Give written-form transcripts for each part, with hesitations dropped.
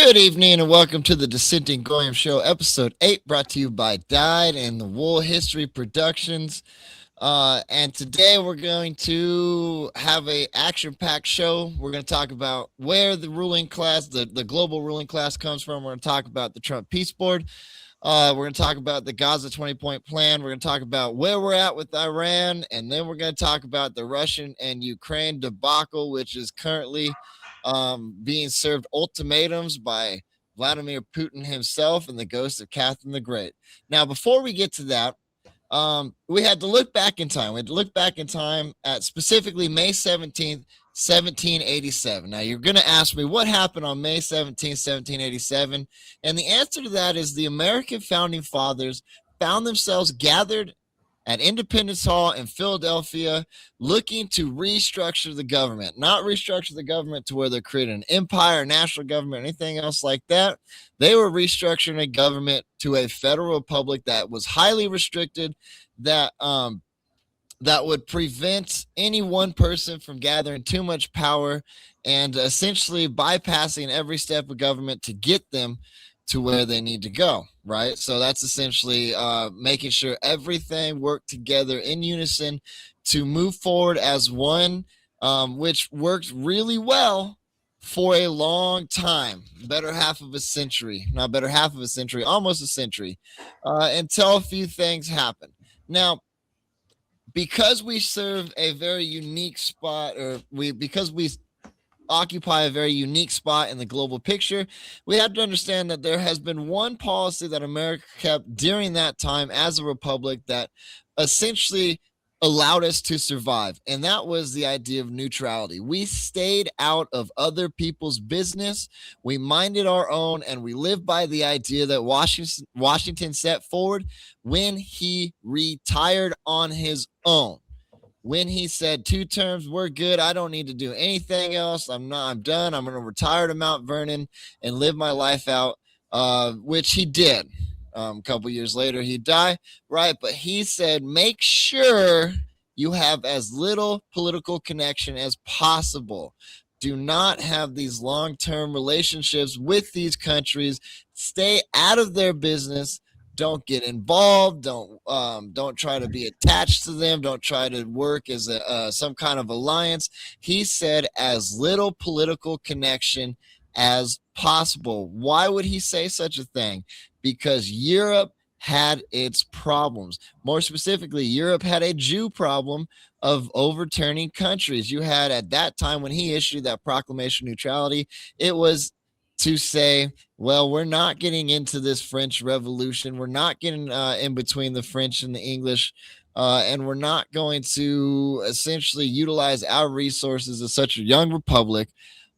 Good evening and welcome to the Dissenting Goyim Show, episode 8, brought to you by Dyed and the Wool History Productions. And today we're going to have a action-packed show. We're going to talk about where the ruling class, the global ruling class comes from. We're going to talk about the Trump Peace Board. We're going to talk about the Gaza 20-point plan. We're going to talk about where we're at with Iran. And then we're going to talk about the Russian and Ukraine debacle, which is currently being served ultimatums by Vladimir Putin himself and the ghost of Catherine the Great. Now, before we get to that, we had to look back in time. We had to look back in time at specifically May 17th, 1787. Now, you're going to ask me what happened on May 17th, 1787. And the answer to that is the American founding fathers found themselves gathered at Independence Hall in Philadelphia, looking to restructure the government, not restructure the government to where they're creating an empire, national government, anything else like that. They were restructuring a government to a federal republic that was highly restricted, that would prevent any one person from gathering too much power and essentially bypassing every step of government to get them to where they need to go, right? So that's essentially making sure everything worked together in unison to move forward as one, which worked really well for a long time, better half of a century, not better half of a century, almost a century, until a few things happened. Now, because we serve a very unique spot, because we occupy a very unique spot in the global picture, we have to understand that there has been one policy that America kept during that time as a republic that essentially allowed us to survive, and that was the idea of neutrality. We stayed out of other people's business, we minded our own, and we lived by the idea that Washington set forward when he retired on his own. When he said 2 terms, we're good, I don't need to do anything else, I'm done, I'm going to retire to Mount Vernon and live my life out, which he did. A couple years later, he'd die, right? But he said, make sure you have as little political connection as possible. Do not have these long-term relationships with these countries. Stay out of their business. Don't get involved. Don't try to be attached to them. Don't try to work as some kind of alliance. He said as little political connection as possible. Why would he say such a thing? Because Europe had its problems. More specifically, Europe had a Jew problem of overturning countries. You had, at that time when he issued that proclamation of neutrality, it was to say, well, we're not getting into this French Revolution. We're not getting in between the French and the English, and we're not going to essentially utilize our resources as such a young republic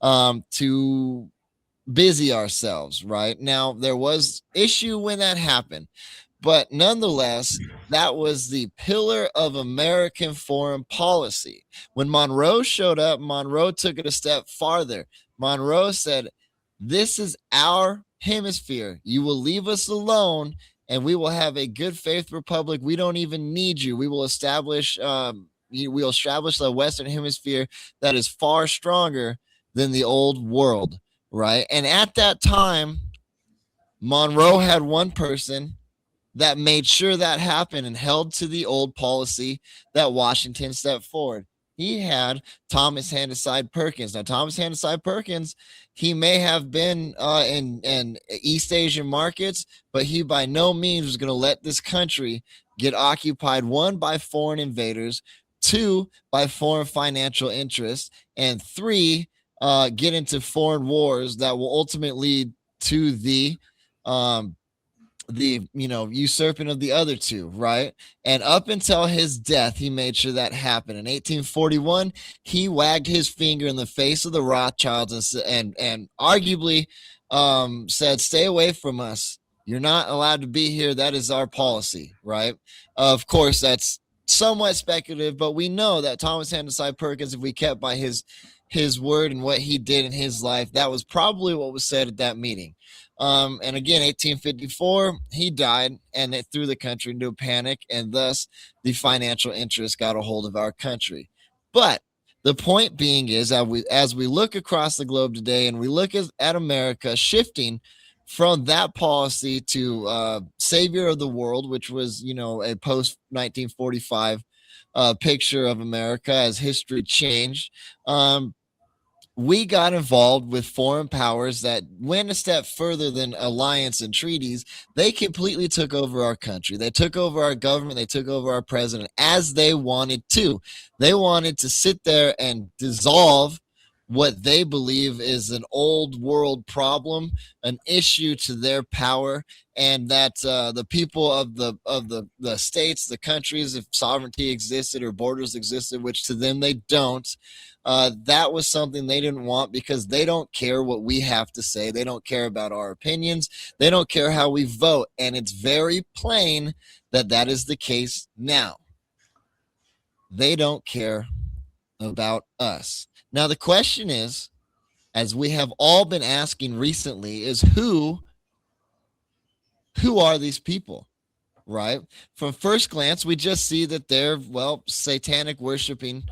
to busy ourselves. Right now, there was issue when that happened, but nonetheless, that was the pillar of American foreign policy. When Monroe showed up, Monroe took it a step farther. Monroe said, this is our hemisphere. You will leave us alone, and we will have a good faith republic. We don't even need you. We will establish the Western Hemisphere that is far stronger than the old world, right? And at that time, Monroe had one person that made sure that happened and held to the old policy that Washington set forward. He had Thomas Handyside Perkins. Now, Thomas Handyside Perkins, he may have been in East Asian markets, but he by no means was going to let this country get occupied, 1, by foreign invaders, 2, by foreign financial interests, and 3, get into foreign wars that will ultimately lead to the usurping of the other 2, right? And up until his death, he made sure that happened. In 1841, he wagged his finger in the face of the Rothschilds and arguably said, stay away from us. You're not allowed to be here. That is our policy, right? Of course, that's somewhat speculative, but we know that Thomas Handyside Perkins, if we kept by his word and what he did in his life, that was probably what was said at that meeting. And again, 1854, he died, and it threw the country into a panic, and thus the financial interests got a hold of our country. But The point being is, as we look across the globe today and we look at America shifting from that policy to savior of the world, which was, a post 1945 picture of America as history changed. We got involved with foreign powers that went a step further than alliance and treaties. They completely took over our country. They took over our government. They took over our president as they wanted to. They wanted to sit there and dissolve what they believe is an old world problem, an issue to their power, and that the people of the states, the countries, if sovereignty existed or borders existed, which to them they don't, that was something they didn't want because they don't care what we have to say. They don't care about our opinions. They don't care how we vote. And it's very plain that that is the case now. They don't care about us. Now, the question is, as we have all been asking recently, is who are these people? Right? From first glance, we just see that they're, satanic worshiping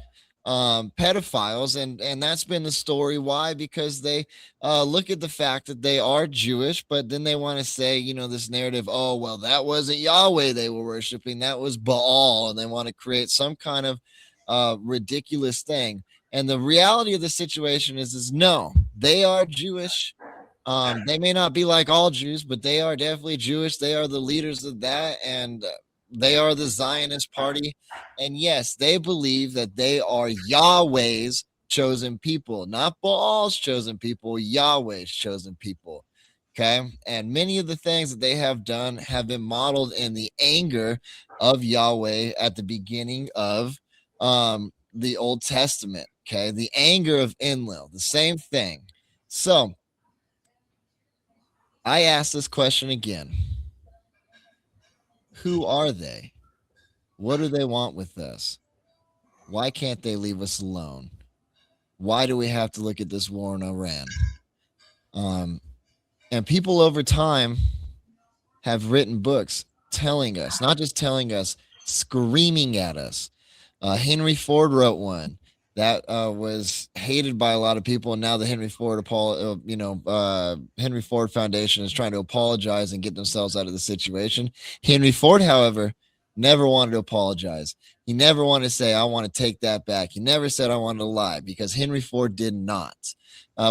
pedophiles, and that's been the story. Why? Because they look at the fact that they are Jewish, but then they want to say, this narrative, oh, well, that wasn't Yahweh they were worshiping, that was Baal, and they want to create some kind of ridiculous thing. And the reality of the situation is no, they are Jewish. They may not be like all Jews, but they are definitely Jewish. They are the leaders of that, and they are the Zionist party. And yes, they believe that they are Yahweh's chosen people, not Baal's chosen people, Yahweh's chosen people. Okay. And many of the things that they have done have been modeled in the anger of Yahweh at the beginning of the Old Testament. Okay. The anger of Enlil, the same thing. So I ask this question again. Who are they? What do they want with us? Why can't they leave us alone? Why do we have to look at this war in Iran? And people over time have written books telling us, not just telling us, screaming at us. Henry Ford wrote one that was hated by a lot of people, and now the Henry Ford Henry Ford Foundation is trying to apologize and get themselves out of the situation. Henry Ford, however, never wanted to apologize. He never wanted to say, I want to take that back. He never said, I wanted to lie, because Henry Ford did not.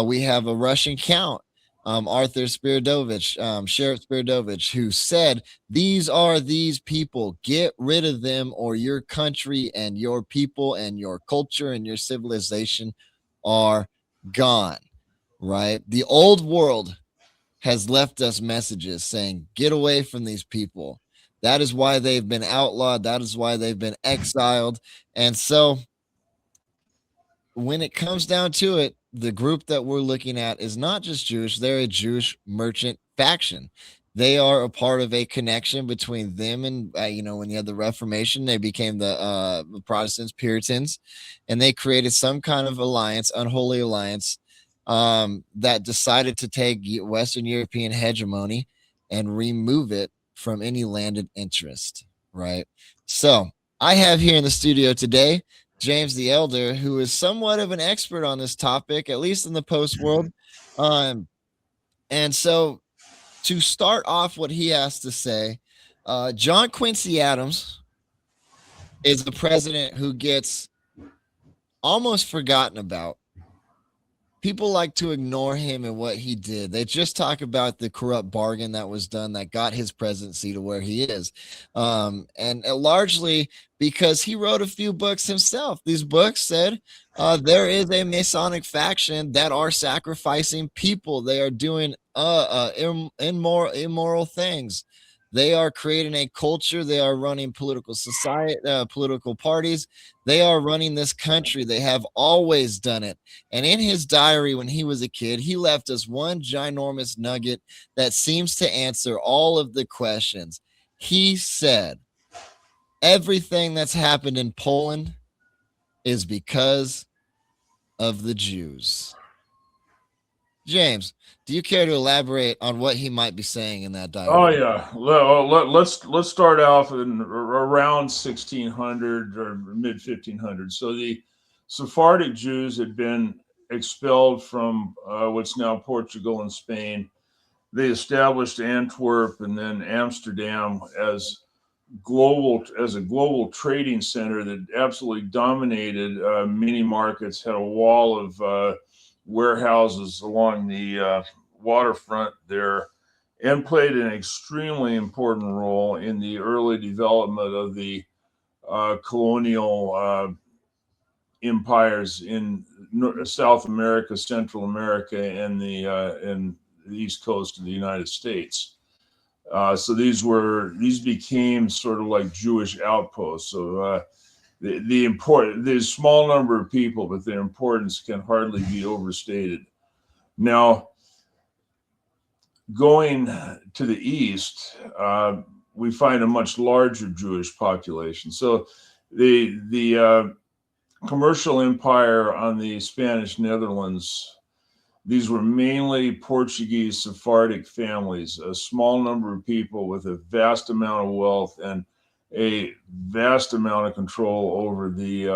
We have a Russian count, Arthur Spiridovich, Sheriff Spiridovich, who said, these are these people. Get rid of them, or your country and your people and your culture and your civilization are gone, right? The old world has left us messages saying, get away from these people. That is why they've been outlawed. That is why they've been exiled. And so when it comes down to it, the group that we're looking at is not just Jewish. They're a Jewish merchant faction. They are a part of a connection between them and, when you had the Reformation, they became the Protestants, Puritans, and they created some kind of alliance, unholy alliance, that decided to take Western European hegemony and remove it from any landed interest, right? So I have here in the studio today James the Elder, who is somewhat of an expert on this topic, at least in the post world. And so to start off what he has to say, John Quincy Adams is the president who gets almost forgotten about. People like to ignore him and what he did. They just talk about the corrupt bargain that was done that got his presidency to where he is. And largely because he wrote a few books himself. These books said there is a Masonic faction that are sacrificing people. They are doing immoral things. They are creating a culture. They are running political parties. They are running this country. They have always done it. And in his diary, when he was a kid, he left us one ginormous nugget that seems to answer all of the questions. He said, everything that's happened in Poland is because of the Jews. James, do you care to elaborate on what he might be saying in that diary? Oh yeah, let's start off in around 1600 or mid 1500s. So Sephardic Jews had been expelled from what's now Portugal and Spain. They established Antwerp and then Amsterdam as a global trading center that absolutely dominated many markets, had a wall of warehouses along the waterfront there, and played an extremely important role in the early development of the colonial empires in South America, Central America, and the East Coast of the United States. So these became sort of like Jewish outposts. So there's a small number of people, but their importance can hardly be overstated. Now, going to the east, we find a much larger Jewish population. So the commercial empire on the Spanish Netherlands, these were mainly Portuguese Sephardic families, a small number of people with a vast amount of wealth and a vast amount of control over the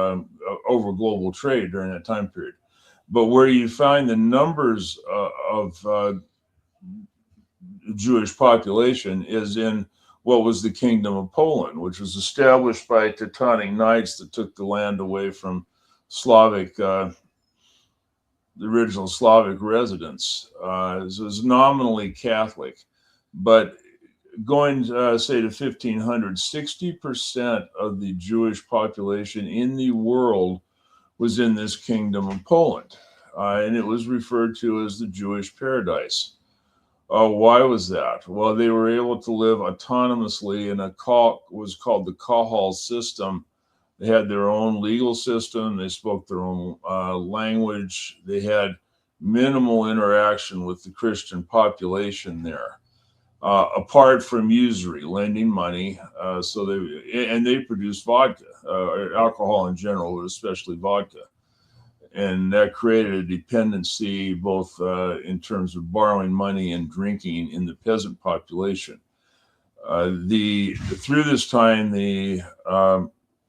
over global trade during that time period. But where you find the numbers of Jewish population is in what was the Kingdom of Poland, which was established by Teutonic Knights that took the land away from Slavic, the original Slavic residents. It was nominally Catholic, but going say to 1500, 60% of the Jewish population in the world was in this Kingdom of Poland, and it was referred to as the Jewish paradise. Why was that? Well, they were able to live autonomously in was called the Kahal system. They had their own legal system. They spoke their own language. They had minimal interaction with the Christian population there, apart from usury, lending money. So they produced vodka, alcohol in general, but especially vodka. And that created a dependency both in terms of borrowing money and drinking in the peasant population. Through this time, the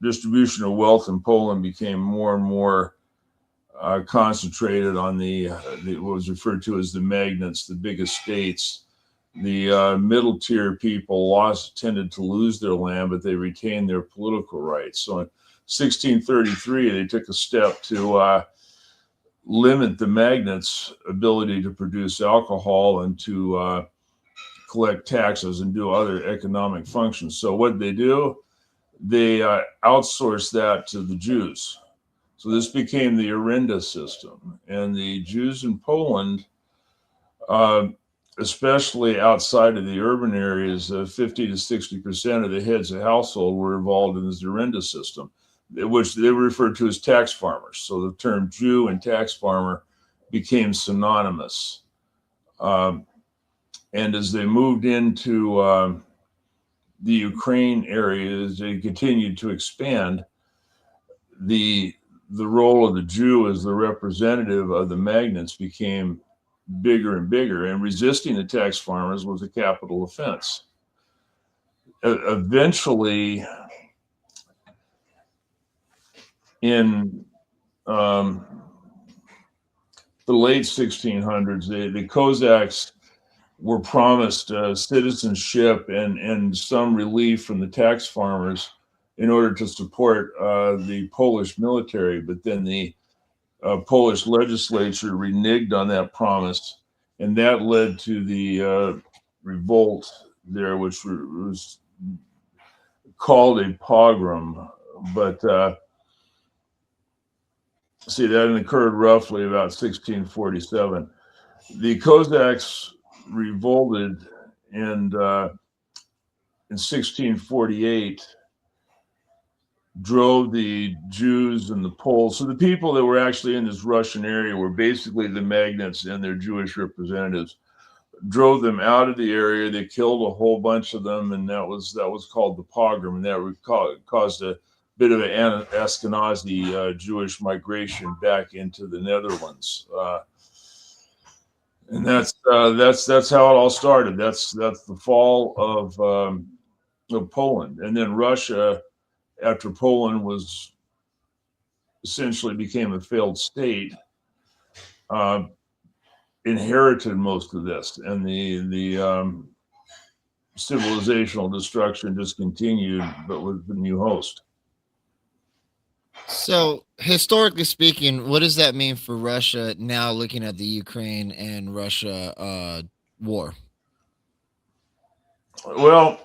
distribution of wealth in Poland became more and more concentrated on what was referred to as the magnates, the big estates. The middle tier people tended to lose their land, but they retained their political rights. So in 1633, they took a step to limit the magnates' ability to produce alcohol and to collect taxes and do other economic functions. So what they do? They outsource that to the Jews. So this became the Arenda system. And the Jews in Poland, especially outside of the urban areas, 50 to 60% of the heads of household were involved in the Arenda system, which they referred to as tax farmers. So the term Jew and tax farmer became synonymous. And as they moved into the Ukraine areas, they continued to expand. The role of the Jew as the representative of the magnates became bigger and bigger, and resisting the tax farmers was a capital offense. Eventually, in the late 1600s, the Cossacks were promised citizenship and some relief from the tax farmers in order to support the Polish military. But then the Polish legislature reneged on that promise, and that led to the revolt there, which was called a pogrom. But see, that occurred roughly about 1647. The Cossacks revolted, and in 1648 drove the Jews and the Poles. So the people that were actually in this Russian area were basically the magnates and their Jewish representatives. Drove them out of the area. They killed a whole bunch of them, and that was called the pogrom, and that caused a bit of an Ashkenazi Jewish migration back into the Netherlands. And that's how it all started. That's the fall of Poland, and then Russia, after Poland was essentially became a failed state, uh, inherited most of this, and the civilizational destruction just continued, but with the new host. So, historically speaking, what does that mean for Russia now looking at the Ukraine and Russia war? Well,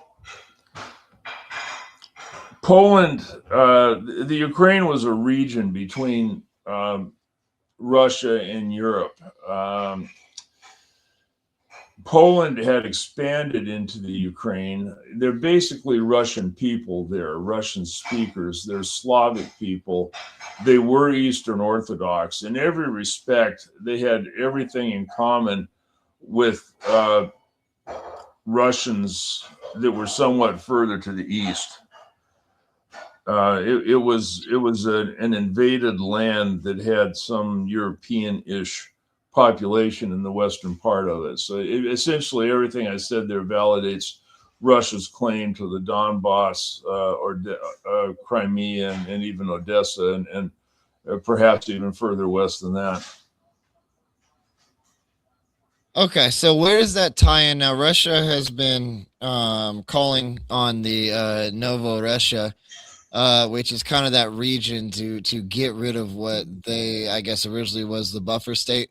Poland, the Ukraine was a region between Russia and Europe. Poland had expanded into the Ukraine. They're basically Russian people there, Russian speakers. They're Slavic people. They were Eastern Orthodox. In every respect, they had everything in common with Russians that were somewhat further to the east. It was an invaded land that had some European-ish population in the western part of it. So essentially, everything I said there validates Russia's claim to the Donbass or Crimea and even Odessa and perhaps even further west than that. Okay, so where does that tie in now? Russia has been calling on the Novorussia, which is kind of that region to get rid of what they, I guess, originally was the buffer state,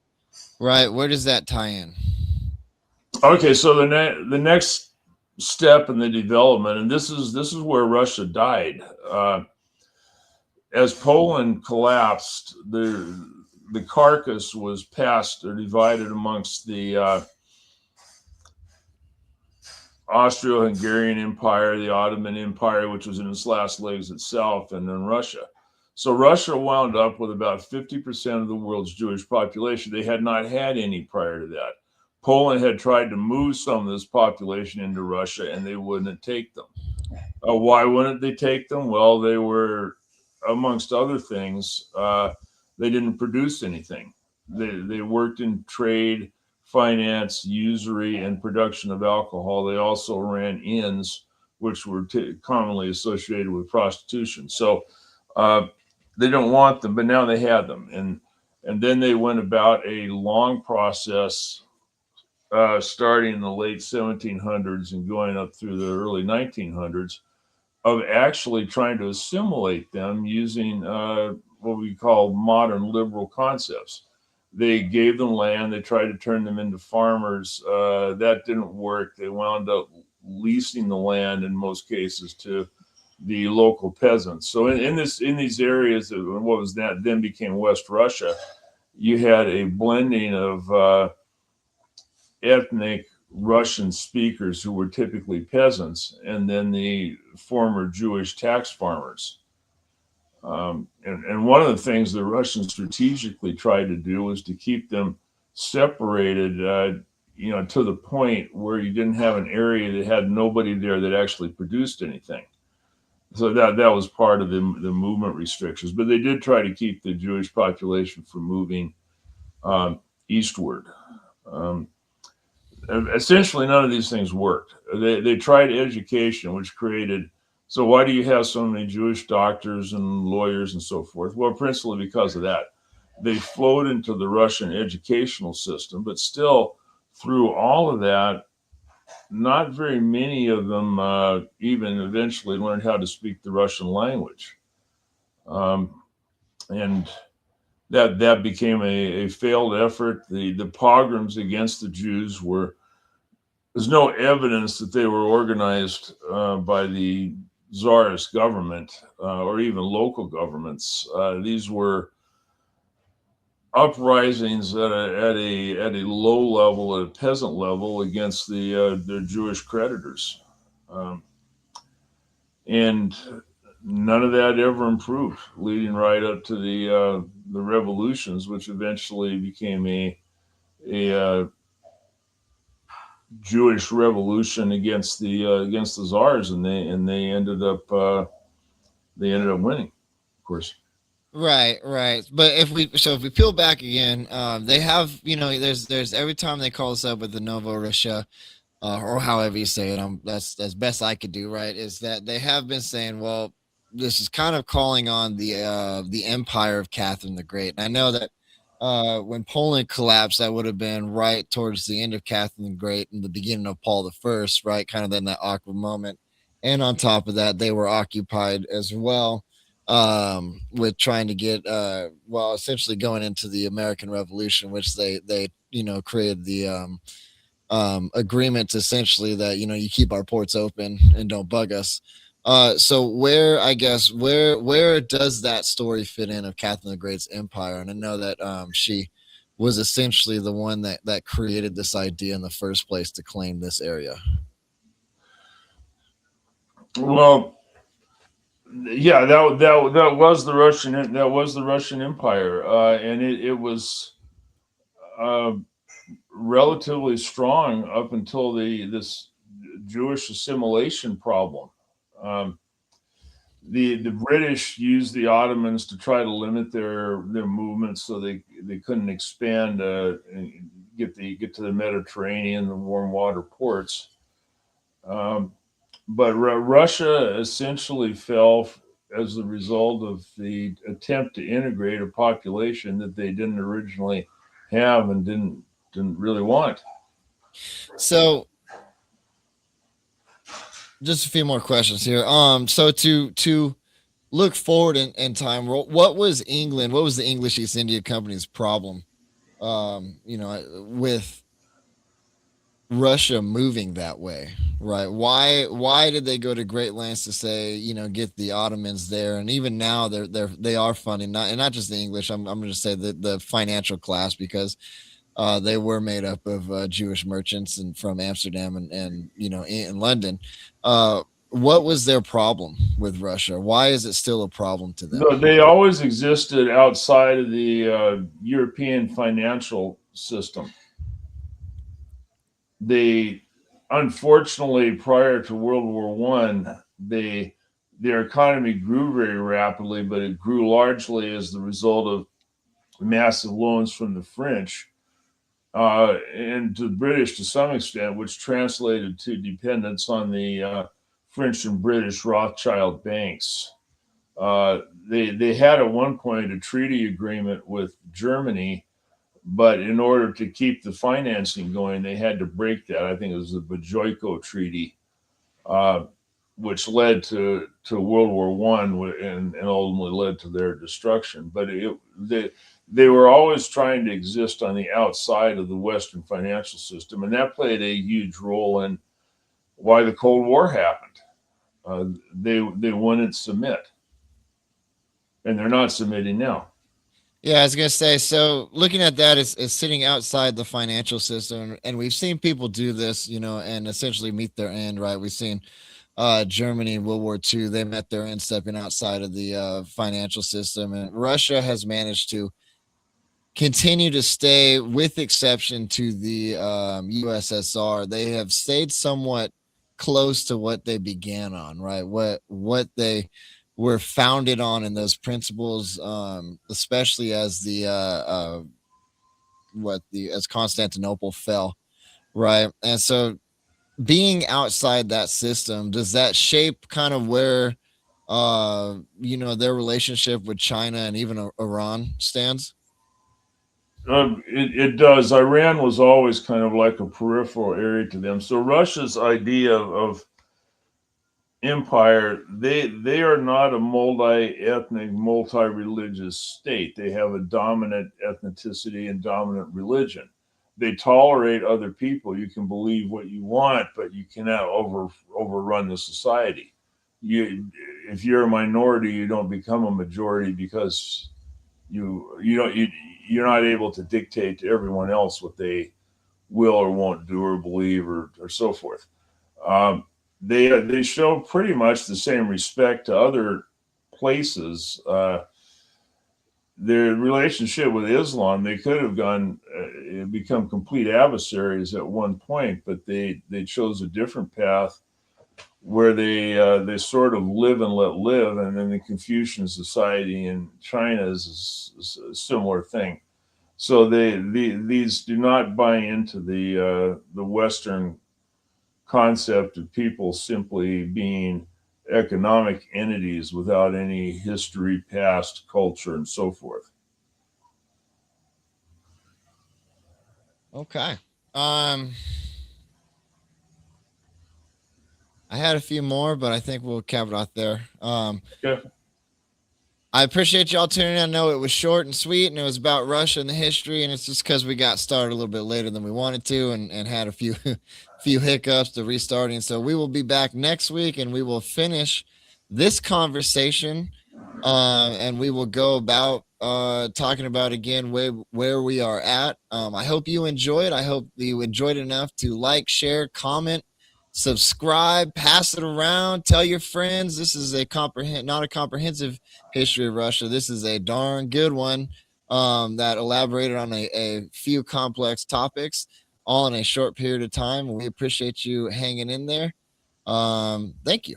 right? Where does that tie in? Okay, so the next step in the development, and this is where Russia died. As Poland collapsed, the carcass was passed or divided amongst the Austro-Hungarian Empire, the Ottoman Empire, which was in its last legs itself, and then Russia. So Russia wound up with about 50% of the world's Jewish population. They had not had any prior to that. Poland had tried to move some of this population into Russia, and they wouldn't take them. Why wouldn't they take them? Well, they were, amongst other things, they didn't produce anything. They worked in trade, finance, usury, and production of alcohol. They also ran inns, which were commonly associated with prostitution. So they don't want them, but now they had them, and then they went about a long process, starting in the late 1700s and going up through the early 1900s, of actually trying to assimilate them using what we call modern liberal concepts. They gave them land. They tried to turn them into farmers. That didn't work. They wound up leasing the land in most cases to the local peasants. So in these areas of what was that then became West Russia, you had a blending of ethnic Russian speakers who were typically peasants, and then the former Jewish tax farmers. And one of the things the Russians strategically tried to do was to keep them separated, to the point where you didn't have an area that had nobody there that actually produced anything. So that was part of the movement restrictions. But they did try to keep the Jewish population from moving eastward. Essentially, none of these things worked. They tried education, which created. So why do you have so many Jewish doctors and lawyers and so forth? Well, principally because of that. They flowed into the Russian educational system, but still, through all of that, not very many of them even eventually learned how to speak the Russian language. And that became a failed effort. The pogroms against the Jews there's no evidence that they were organized by the Tsarist government or even local governments. These were uprisings at a low level, at a peasant level, against their Jewish creditors, and none of that ever improved, leading right up to the revolutions, which eventually became a Jewish revolution against the Tsars, and they ended up winning, of course. Right. But if we peel back again, they have, there's every time they call us up with the Novorussia, or however you say it, that's best I could do, right? Is that they have been saying, well, this is kind of calling on the empire of Catherine the Great. And I know that when Poland collapsed, that would have been right towards the end of Catherine the Great and the beginning of Paul the First, right? Kind of in that awkward moment. And on top of that, they were occupied as well with trying to get, well, essentially going into the American Revolution, which they created the agreements essentially that you keep our ports open and don't bug us. So where I guess where does that story fit in of Catherine the Great's empire? And I know that she was essentially the one that created this idea in the first place to claim this area. Well, yeah, that was the Russian Empire, and it was uh, relatively strong up until the this Jewish assimilation problem. Um, the British used the Ottomans to try to limit their movements so they couldn't expand and get to the Mediterranean, the warm water ports. Um, but Russia essentially fell as the result of the attempt to integrate a population that they didn't originally have and didn't really want. So just a few more questions here. So to look forward in time, what was England? What was the English East India Company's problem? With Russia moving that way, right? Why did they go to great lengths to say, get the Ottomans there? And even now they are funding not just the English. I'm going to say the financial class because they were made up of Jewish merchants and from Amsterdam and in London. What was their problem with Russia? Why is it still a problem to them? No, they always existed outside of the European financial system. They, unfortunately, prior to World War I, their economy grew very rapidly, but it grew largely as the result of massive loans from the French and to the British to some extent, which translated to dependence on the French and British Rothschild banks. They had at one point a treaty agreement with Germany, but in order to keep the financing going, they had to break that. I think it was the Bajojko Treaty, uh, which led to World War I and ultimately led to their destruction. But they were always trying to exist on the outside of the Western financial system, and that played a huge role in why the Cold War happened. They wouldn't submit, and they're not submitting now. Yeah, I was gonna say. So looking at that is sitting outside the financial system, and we've seen people do this, and essentially meet their end. Right? We've seen Germany in World War II. They met their end stepping outside of the financial system, and Russia has managed to continue to stay, with exception to the USSR. They have stayed somewhat close to what they began on, right? What they were founded on, and those principles, especially as the what the as Constantinople fell, right? And so, being outside that system, does that shape kind of where their relationship with China and even Iran stands? It does. Iran was always kind of like a peripheral area to them. So Russia's idea of empire, they are not a multi-ethnic, multi-religious state. They have a dominant ethnicity and dominant religion. They tolerate other people. You can believe what you want, but you cannot overrun the society. You, if you're a minority, you don't become a majority because you don't you're not able to dictate to everyone else what they will or won't do or believe or so forth. Um, they show pretty much the same respect to other places. Their relationship with Islam, they could have gone become complete adversaries at one point, but they chose a different path where they sort of live and let live, and then the Confucian society in China is a similar thing. So these do not buy into the Western concept of people simply being economic entities without any history, past, culture, and so forth. Okay. I had a few more, but I think we'll cap it off there. Okay. I appreciate y'all tuning in. I know it was short and sweet, and it was about Russia and the history, and it's just because we got started a little bit later than we wanted to, and had a few few hiccups to restarting. So we will be back next week, and we will finish this conversation, and we will go about talking about again where we are at. I hope you enjoy it. I hope you enjoyed enough to like, share, comment, subscribe, pass it around, tell your friends. This is not a comprehensive history of Russia. This is a darn good one, that elaborated on a few complex topics all in a short period of time. We appreciate you hanging in there. Thank you.